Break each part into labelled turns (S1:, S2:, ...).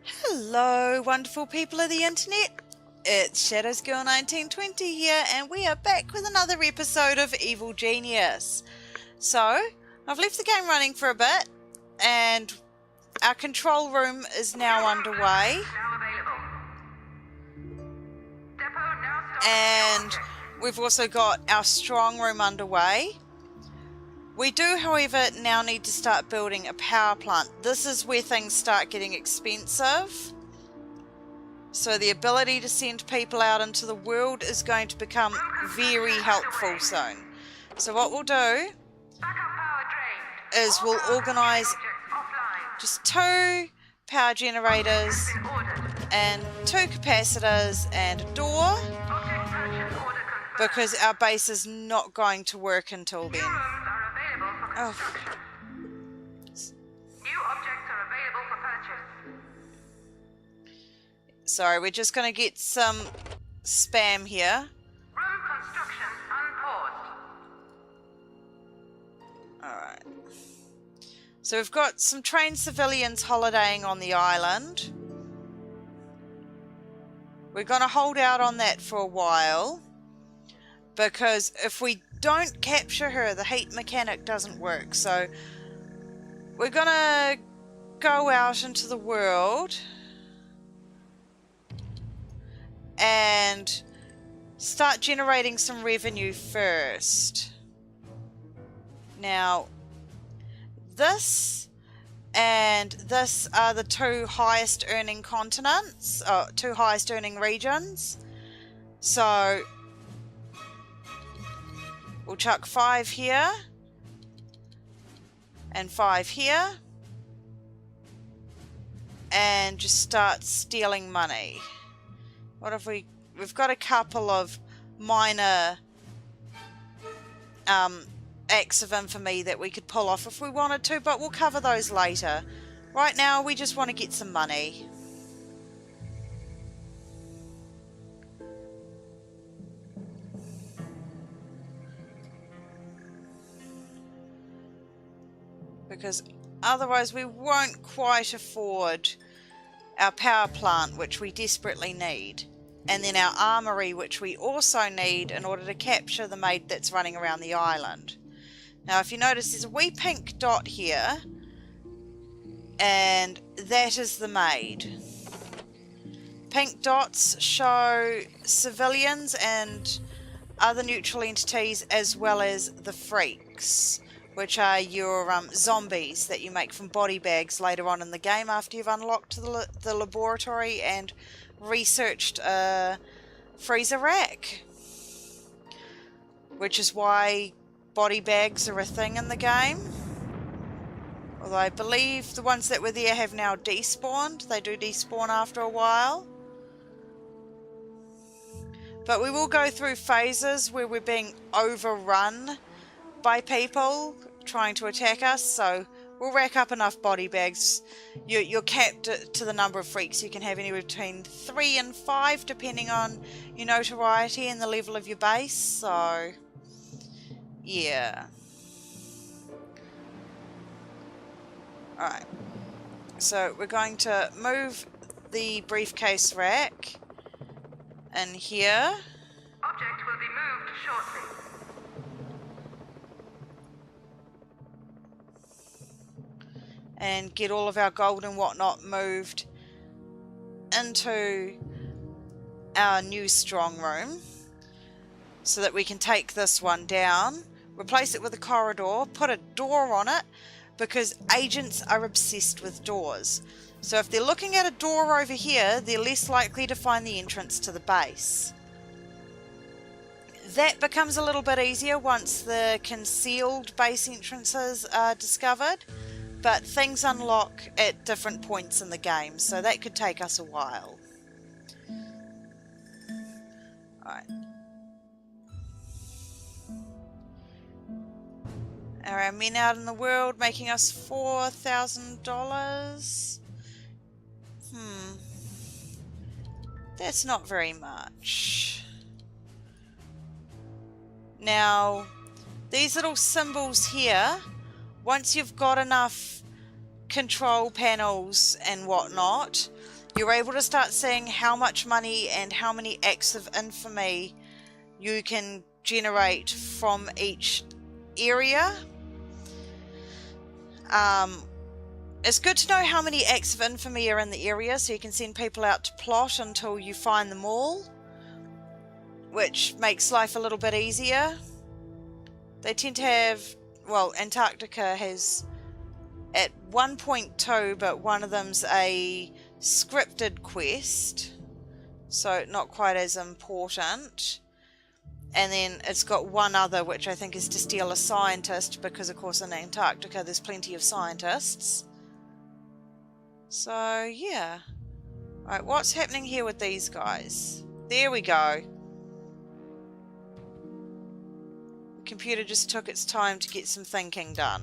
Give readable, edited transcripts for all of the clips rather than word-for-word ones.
S1: Hello, wonderful people of the internet. It's Shadows Girl 1920 here, and we are back with another episode of Evil Genius. So, I've left the game running for a bit, and our control room is now underway. And we've also got our strong room underway. We do, however, now need to start building a power plant. This is where things start getting expensive. So the ability to send people out into the world is going to become very helpful soon. So what we'll do is we'll organise just 2 power generators and 2 capacitors and a door, because our base is not going to work until then. Oh.
S2: New objects are available for purchase.
S1: Sorry, we're just going to get some spam here.
S2: Room construction unpaused.
S1: Alright. So we've got some trained civilians holidaying on the island. We're going to hold out on that for a while, because if we don't capture her, the heat mechanic doesn't work. So we're going to go out into the world and start generating some revenue first. Now, this and this are the 2 highest earning continents, 2 highest earning regions. So we'll chuck 5 here and 5 here and just start stealing money. What have we've got a couple of minor acts of infamy that we could pull off if we wanted to, but we'll cover those later. Right now we just want to get some money. Because otherwise we won't quite afford our power plant, which we desperately need, and then our armory, which we also need in order to capture the maid that's running around the island. Now, if you notice, there's a wee pink dot here, and that is the maid. Pink dots show civilians and other neutral entities, as well as the freaks, which are your zombies that you make from body bags later on in the game after you've unlocked the laboratory and researched a freezer rack. Which is why body bags are a thing in the game. Although I believe the ones that were there have now despawned. They do despawn after a while. But we will go through phases where we're being overrun by people trying to attack us, so we'll rack up enough body bags. You're capped to the number of freaks. You can have anywhere between 3 and 5 depending on your notoriety and the level of your base, so yeah. Alright, so we're going to move the briefcase rack in here.
S2: Object will be moved shortly.
S1: And get all of our gold and whatnot moved into our new strong room so that we can take this one down, replace it with a corridor, put a door on it, because agents are obsessed with doors. So if they're looking at a door over here, they're less likely to find the entrance to the base. That becomes a little bit easier once the concealed base entrances are discovered. But things unlock at different points in the game, so that could take us a while. Alright. Are our men out in the world making us $4,000? That's not very much. Now, these little symbols here, once you've got enough control panels and whatnot, you're able to start seeing how much money and how many acts of infamy you can generate from each area. It's good to know how many acts of infamy are in the area so you can send people out to plot until you find them all, which makes life a little bit easier. They tend to have, well, Antarctica has at 1.2, but one of them's a scripted quest, so not quite as important. And then it's got one other, which I think is to steal a scientist, because of course in Antarctica there's plenty of scientists. So yeah. Alright, what's happening here with these guys? There we go. The computer just took its time to get some thinking done.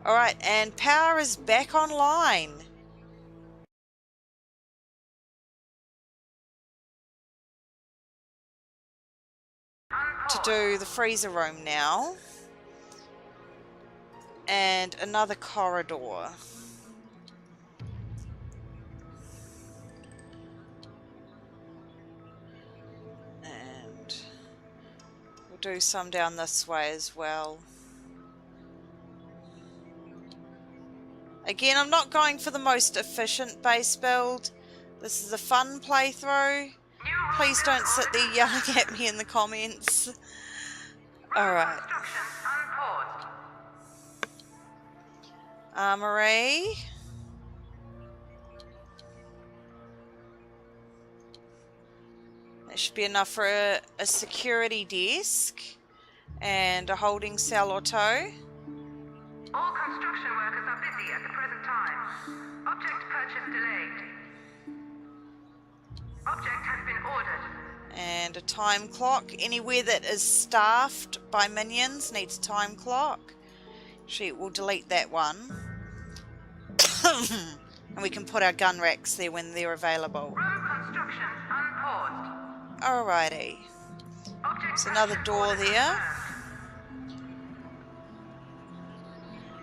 S1: Alright, and power is back online. To do the freezer room now. And another corridor. And we'll do some down this way as well. Again, I'm not going for the most efficient base build. This is a fun playthrough. Please don't sit there yelling at me in the comments. Alright. Armory. That should be enough for a security desk and a holding cell or two.
S2: All construction workers are busy at the present time. Object purchase delayed. Object has been ordered.
S1: And a time clock. Anywhere that is staffed by minions needs a time clock. Actually, we'll delete that one. And we can put our gun racks there when they're available.
S2: Room construction unpaused.
S1: Alrighty. There's another door there.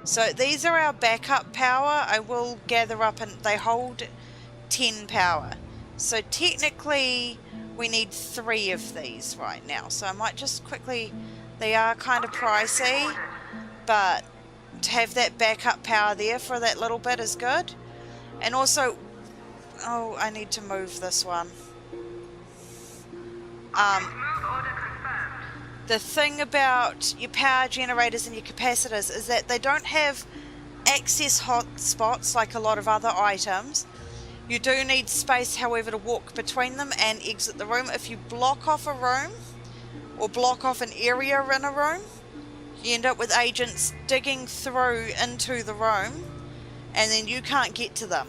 S1: So these are our backup power. I will gather up, and they hold 10 power. So technically we need 3 of these right now. So I might just quickly, they are kind of pricey, but to have that backup power there for that little bit is good. And also, oh, I need to move this one. The thing about your power generators and your capacitors is that they don't have access hotspots like a lot of other items. You do need space, however, to walk between them and exit the room. If you block off a room or block off an area in a room, you end up with agents digging through into the room and then you can't get to them.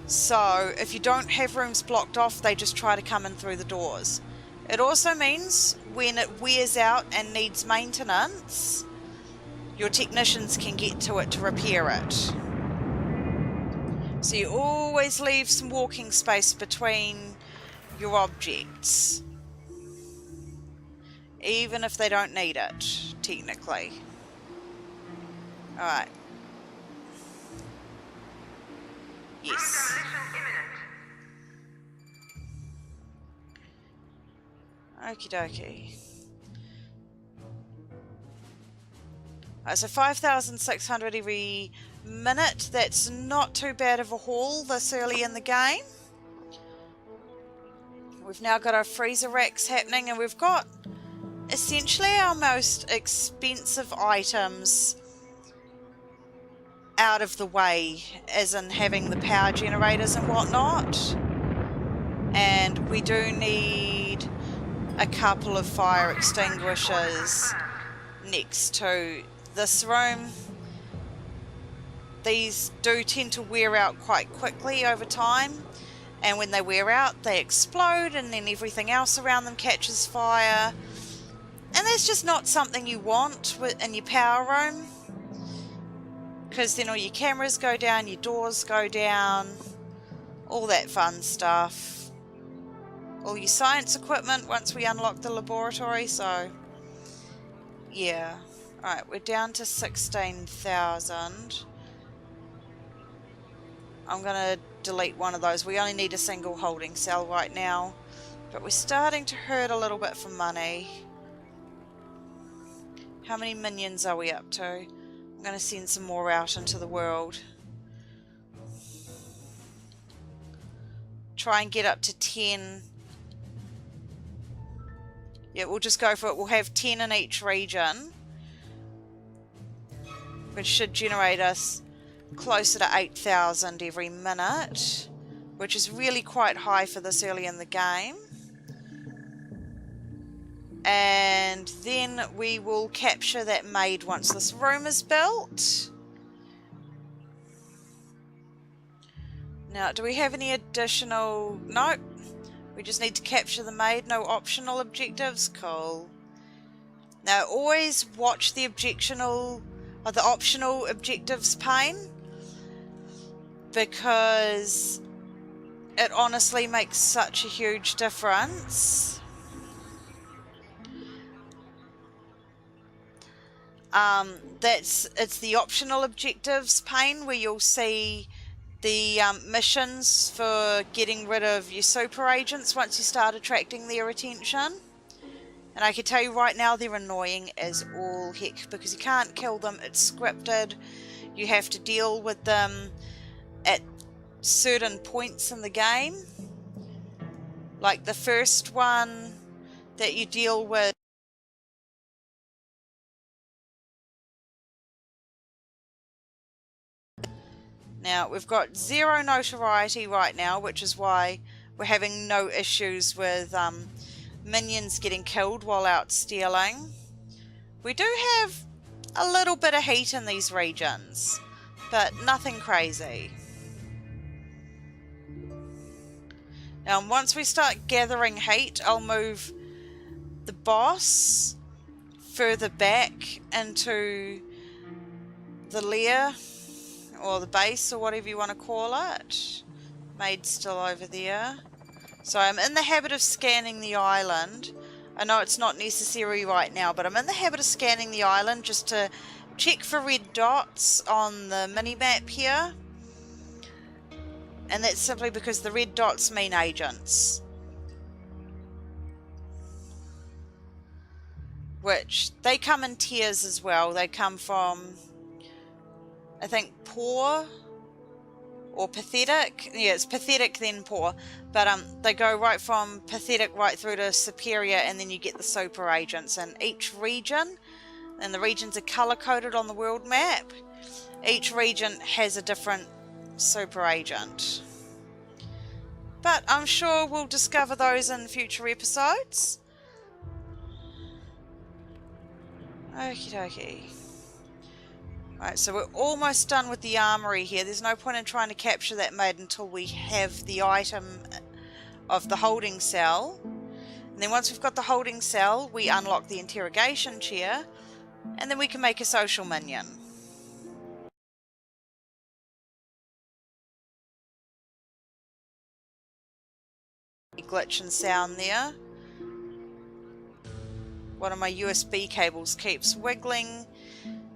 S1: So if you don't have rooms blocked off, they just try to come in through the doors. It also means when it wears out and needs maintenance, your technicians can get to it to repair it. So you always leave some walking space between your objects, even if they don't need it, technically. Alright. Yes. Okie dokie. So 5,600 every minute. That's not too bad of a haul this early in the game. We've now got our freezer racks happening, and we've got essentially our most expensive items out of the way, as in having the power generators and whatnot. And we do need a couple of fire extinguishers next to this room. These do tend to wear out quite quickly over time, and when they wear out they explode and then everything else around them catches fire, and that's just not something you want in your power room, because then all your cameras go down, your doors go down, all that fun stuff. All your science equipment once we unlock the laboratory, so yeah. Right, we're down to 16,000. I'm going to delete one of those. We only need a single holding cell right now. But we're starting to hurt a little bit for money. How many minions are we up to? I'm going to send some more out into the world. Try and get up to 10. Yeah, we'll just go for it. We'll have 10 in each region, which should generate us closer to 8,000 every minute, which is really quite high for this early in the game. And then we will capture that maid once this room is built. Now, do we have any additional... Nope. We just need to capture the maid. No optional objectives. Cool. Now, always watch the optional objectives pane, because it honestly makes such a huge difference. It's the optional objectives pane where you'll see the missions for getting rid of your super agents once you start attracting their attention. And I can tell you right now, they're annoying as all heck, because you can't kill them. It's scripted. You have to deal with them at certain points in the game. Like the first one that you deal with, now we've got 0 notoriety right now, which is why we're having no issues with minions getting killed while out stealing. We do have a little bit of heat in these regions, but nothing crazy. Now once we start gathering heat, I'll move the boss further back into the lair, or the base, or whatever you want to call it. Maid's still over there. So I'm in the habit of scanning the island. I know it's not necessary right now, but I'm in the habit of scanning the island just to check for red dots on the mini-map here. And that's simply because the red dots mean agents. Which, they come in tiers as well. They come from, I think, poor or pathetic. Yeah, it's pathetic then poor. But they go right from pathetic right through to superior, and then you get the super agents. And each region, and the regions are color coded on the world map, each region has a different super agent. But I'm sure we'll discover those in future episodes. Okie dokie. Right, so we're almost done with the armory here. There's no point in trying to capture that maid until we have the item of the holding cell. And then once we've got the holding cell, we unlock the interrogation chair, and then we can make a social minion. Glitch and sound there. One of my USB cables keeps wiggling,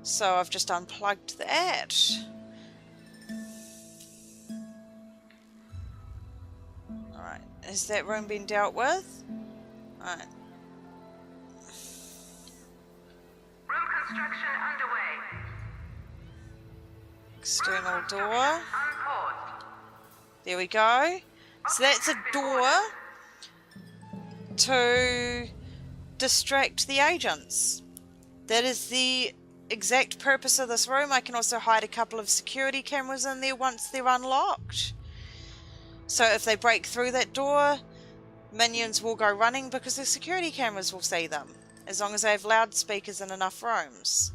S1: so I've just unplugged that. Alright, has that room been dealt with? Alright.
S2: Room construction underway.
S1: External door.
S2: Unpaused.
S1: There we go. So that's a door to distract the agents. That is the exact purpose of this room. I can also hide a couple of security cameras in there once they're unlocked. So if they break through that door, minions will go running because the security cameras will see them, as long as they have loudspeakers in enough rooms.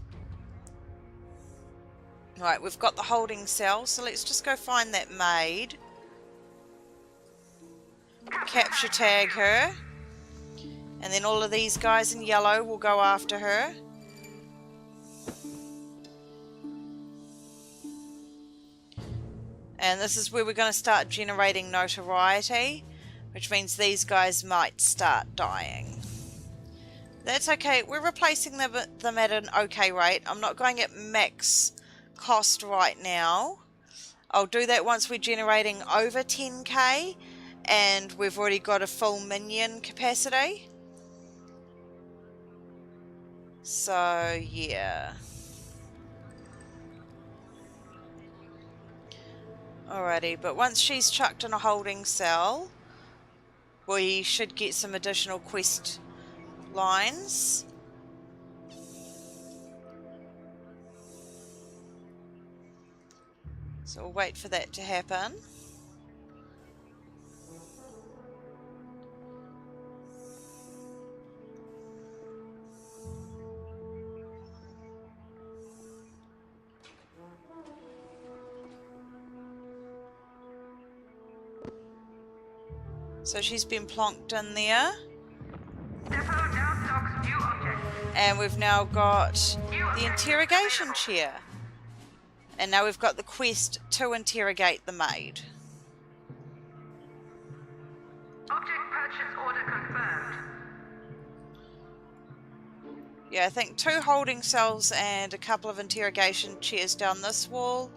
S1: Right, we've got the holding cell, so let's just go find that maid. Capture tag her. And then all of these guys in yellow will go after her. And this is where we're going to start generating notoriety, which means these guys might start dying. That's okay. We're replacing them at an okay rate. I'm not going at max cost right now. I'll do that once we're generating over 10k and we've already got a full minion capacity. So, yeah. Alrighty, but once she's chucked in a holding cell, we should get some additional quest lines. So we'll wait for that to happen. So she's been plonked in there.
S2: Depot now stocks new objects.
S1: And we've now got the interrogation chair. And now we've got the quest to interrogate the maid.
S2: Object purchase order confirmed.
S1: Yeah, I think 2 holding cells and a couple of interrogation chairs down this wall.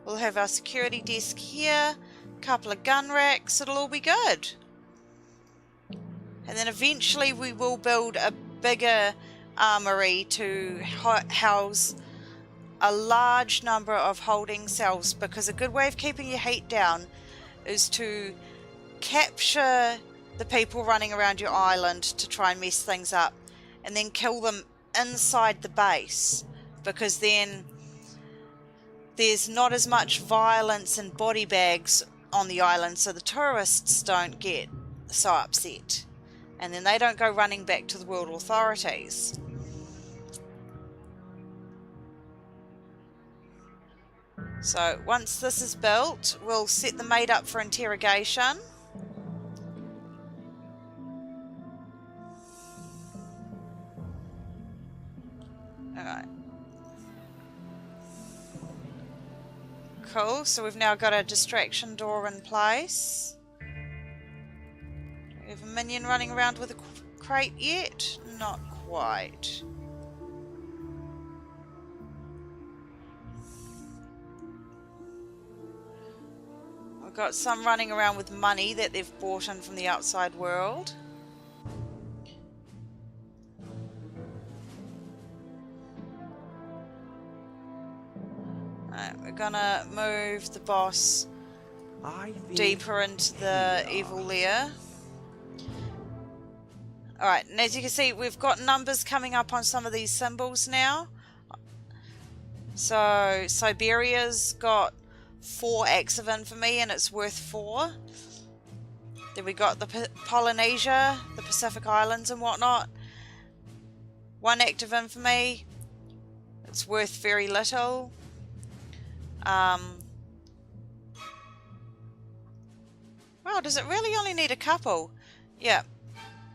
S1: We'll have our security desk here, a couple of gun racks, it'll all be good. And then eventually we will build a bigger armory to house a large number of holding cells, because a good way of keeping your heat down is to capture the people running around your island to try and mess things up, and then kill them inside the base, because then there's not as much violence and body bags on the island, so the tourists don't get so upset, and then they don't go running back to the world authorities. So once this is built, we'll set the maid up for interrogation. Alright. Cool, so we've now got a distraction door in place. Do we have a minion running around with a crate yet? Not quite. I've got some running around with money that they've bought in from the outside world. Alright, we're gonna move the boss deeper into the evil lair. Alright, and as you can see, we've got numbers coming up on some of these symbols now. So Siberia's got 4 acts of infamy and it's worth 4. Then we got the Polynesia, the Pacific Islands and whatnot. 1 act of infamy, it's worth very little. Wow, does it really only need a couple? Yeah.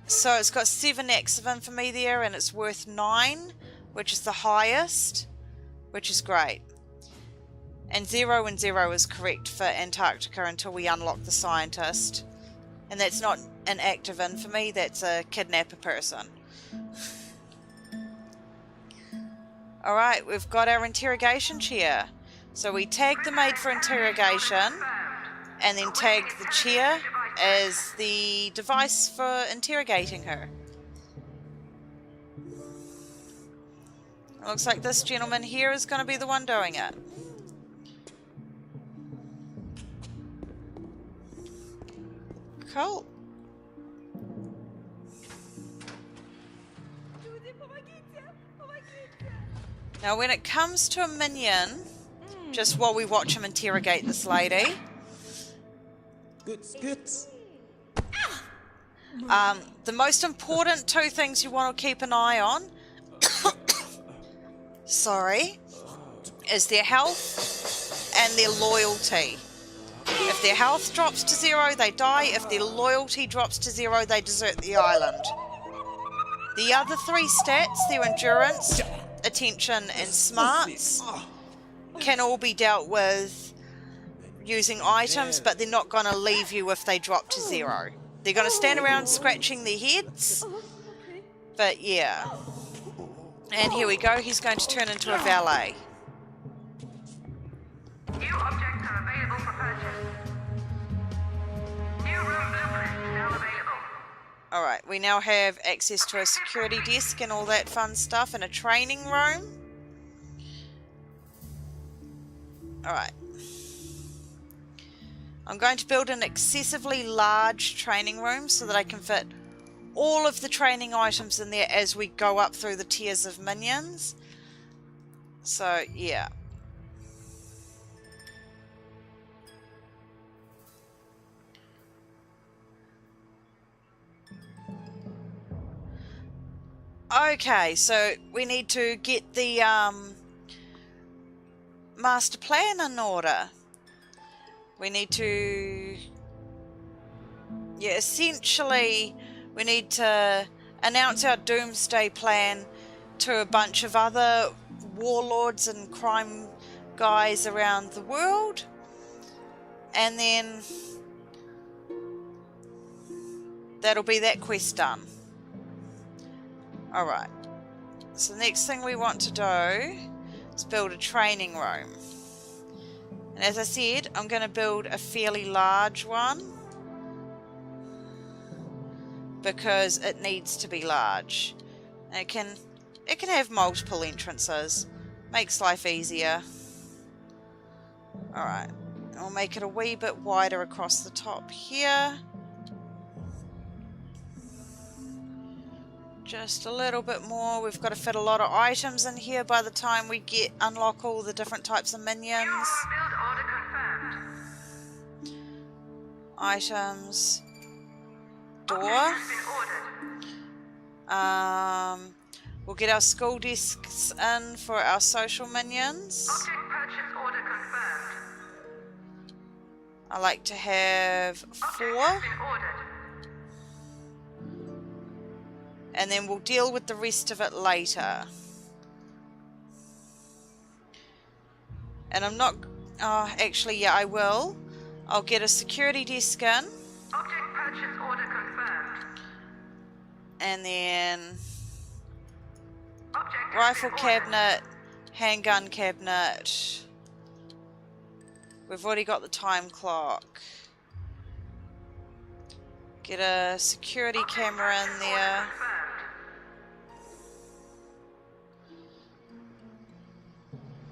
S1: So it's got 7 acts of infamy there and it's worth 9, which is the highest, which is great. And 0 and 0 is correct for Antarctica until we unlock the scientist. And that's not an act of infamy, that's a kidnap a person. Alright, we've got our interrogation chair. So we tag the maid for interrogation and then tag the chair as the device for interrogating her. It looks like this gentleman here is going to be the one doing it. Cool. Now when it comes to a minion, just while we watch him interrogate this lady, the most important 2 things you want to keep an eye on sorry, is their health and their loyalty. If their health drops to 0, they die. If their loyalty drops to 0, they desert the island. The other 3 stats, their endurance, attention, and smarts, can all be dealt with using items, but they're not going to leave you if they drop to 0. They're going to stand around scratching their heads, But yeah. And here we go. He's going to turn into a valet.
S2: New objects are available for purchase. New room blueprint now available.
S1: Alright, we now have access to a security desk and all that fun stuff and a training room. Alright. I'm going to build an excessively large training room so that I can fit all of the training items in there as we go up through the tiers of minions. So, yeah. Okay, so we need to get the master plan in order. We need to, yeah, essentially we need to announce our doomsday plan to a bunch of other warlords and crime guys around the world, and then that'll be that quest done. Alright, so the next thing we want to do is build a training room. And as I said, I'm going to build a fairly large one because it needs to be large. And it can have multiple entrances. Makes life easier. Alright, I'll make it a wee bit wider across the top here. Just a little bit more. We've got to fit a lot of items in here by the time we unlock all the different types of minions.
S2: Build order confirmed.
S1: Items. Door.
S2: Object has been ordered.
S1: We'll get our school desks in for our social minions.
S2: Object purchase order confirmed.
S1: I like to have 4.
S2: Object has been ordered.
S1: And then we'll deal with the rest of it later. And I'm not... Oh, actually, yeah, I will. I'll get a security desk in.
S2: Object purchase order confirmed.
S1: And then...
S2: Object
S1: rifle
S2: has been ordered.
S1: cabinet, handgun cabinet. We've already got the time clock. Get a security
S2: Object
S1: camera in
S2: purchase
S1: there.
S2: order confirmed.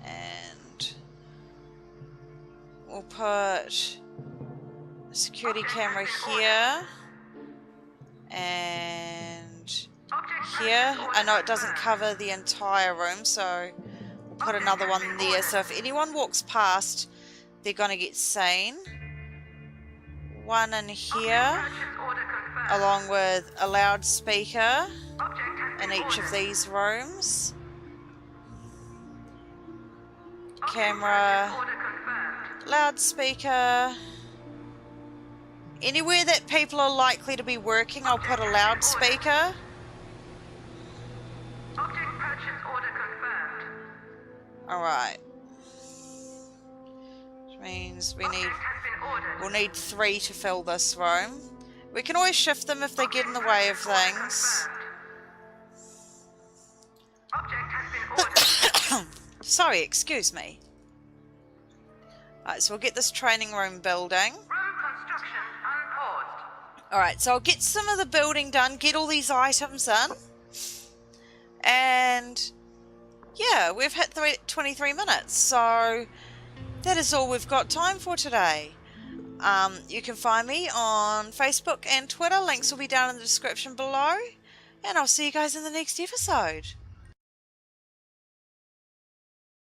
S1: And we'll put a security camera here and here. I know it doesn't cover the entire room, so we'll put another one there. So if anyone walks past, they're going to get seen. One in here, along with a loudspeaker in each of these rooms. Camera, loudspeaker. Anywhere that people are likely to be working, I'll put a loudspeaker.
S2: Object purchase order confirmed.
S1: Alright. Which means we'll need 3 to fill this room. We can always shift them if they get in the way of things.
S2: Object has been ordered.
S1: Sorry, excuse me. Alright, so we'll get this training room building.
S2: Room construction unpaused.
S1: Alright, so I'll get some of the building done, get all these items in. And yeah, we've hit 23 minutes, so that is all we've got time for today. You can find me on Facebook and Twitter. Links will be down in the description below. And I'll see you guys in the next episode.